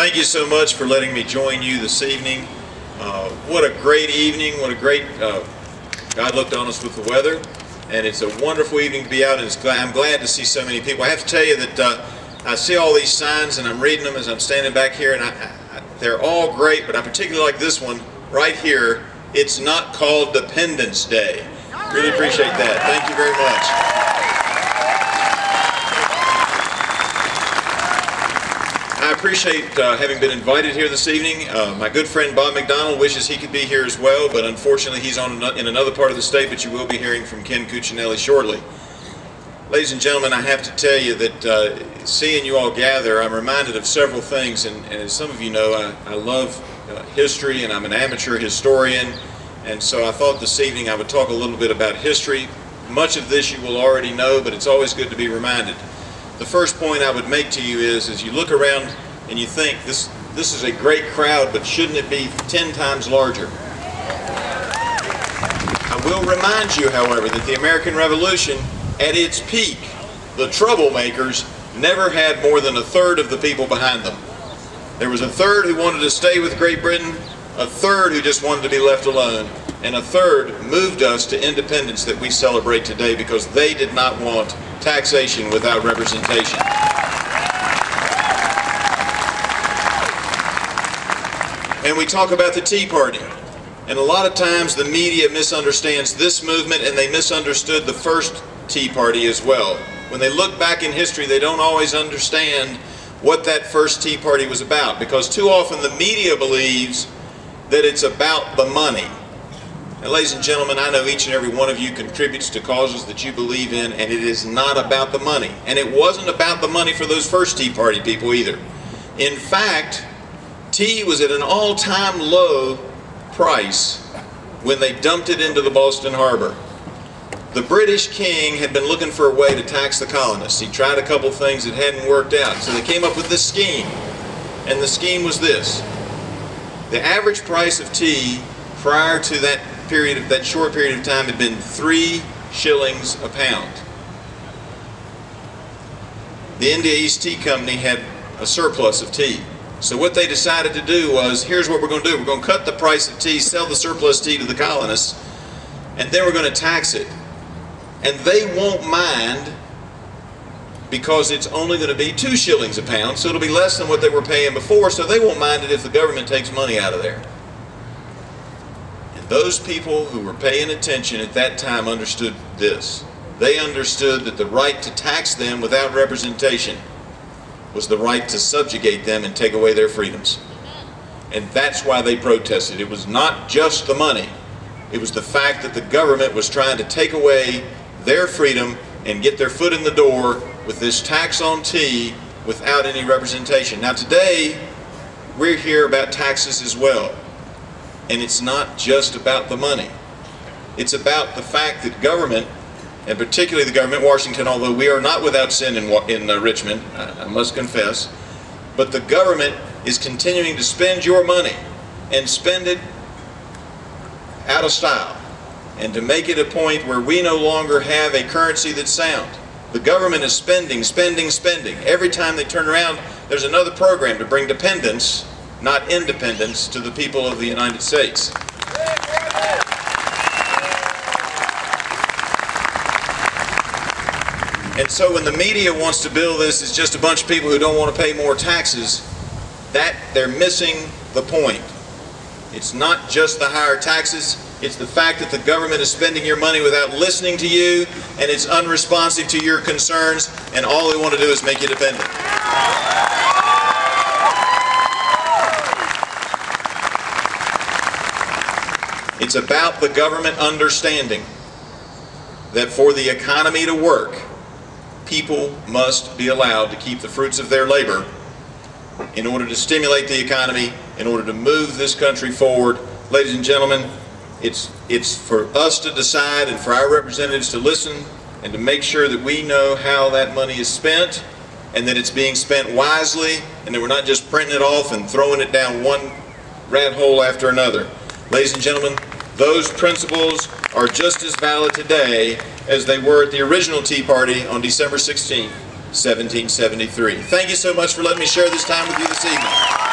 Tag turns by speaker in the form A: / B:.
A: Thank you so much for letting me join you this evening. What a great evening, what a great, God looked on us with the weather, and it's a wonderful evening to be out, and I'm glad to see so many people. I have to tell you that I see all these signs and I'm reading them as I'm standing back here, and they're all great, but I particularly like this one right here. It's not called Dependence Day. Really appreciate that. Thank you very much. I appreciate having been invited here this evening. My good friend Bob McDonald wishes he could be here as well, but unfortunately he's in another part of the state, but you will be hearing from Ken Cuccinelli shortly. Ladies and gentlemen, I have to tell you that seeing you all gather, I'm reminded of several things, and as some of you know, I love history, and I'm an amateur historian, and so I thought this evening I would talk a little bit about history. Much of this you will already know, but it's always good to be reminded. The first point I would make to you is, as you look around and you think, this is a great crowd, but shouldn't it be 10 times larger? I will remind you, however, that the American Revolution, at its peak, the troublemakers never had more than a third of the people behind them. There was a third who wanted to stay with Great Britain, a third who just wanted to be left alone, and a third moved us to independence that we celebrate today because they did not want taxation without representation. And we talk about the Tea Party, and a lot of times the media misunderstands this movement, and they misunderstood the first Tea Party as well. When they look back in history, they don't always understand what that first Tea Party was about, because too often the media believes that it's about the money. And ladies and gentlemen, I know each and every one of you contributes to causes that you believe in, and it is not about the money. And it wasn't about the money for those first Tea Party people either. In fact, tea was at an all-time low price when they dumped it into the Boston Harbor. The British king had been looking for a way to tax the colonists. He tried a couple things that hadn't worked out, so they came up with this scheme. And the scheme was this. The average price of tea prior to that short period of time had been 3 shillings a pound. The India East Tea Company had a surplus of tea. So what they decided to do was, here's what we're going to do. We're going to cut the price of tea, sell the surplus tea to the colonists, and then we're going to tax it. And they won't mind because it's only going to be 2 shillings a pound, so it'll be less than what they were paying before, so they won't mind it if the government takes money out of there. Those people who were paying attention at that time understood this. They understood that the right to tax them without representation was the right to subjugate them and take away their freedoms. And that's why they protested. It was not just the money. It was the fact that the government was trying to take away their freedom and get their foot in the door with this tax on tea without any representation. Now today, we're here about taxes as well. And it's not just about the money. It's about the fact that government, and particularly the government, Washington, although we are not without sin in Richmond, I must confess, but the government is continuing to spend your money and spend it out of style, and to make it a point where we no longer have a currency that's sound. The government is spending, spending, spending. Every time they turn around, there's another program to bring dependence, not independence, to the people of the United States. And so when the media wants to build this as just a bunch of people who don't want to pay more taxes, that they're missing the point. It's not just the higher taxes, it's the fact that the government is spending your money without listening to you, and it's unresponsive to your concerns, and all they want to do is make you dependent. It's about the government understanding that for the economy to work, people must be allowed to keep the fruits of their labor in order to stimulate the economy, in order to move this country forward. Ladies and gentlemen, it's for us to decide and for our representatives to listen and to make sure that we know how that money is spent and that it's being spent wisely and that we're not just printing it off and throwing it down one rat hole after another. Ladies and gentlemen, those principles are just as valid today as they were at the original Tea Party on December 16, 1773. Thank you so much for letting me share this time with you this evening.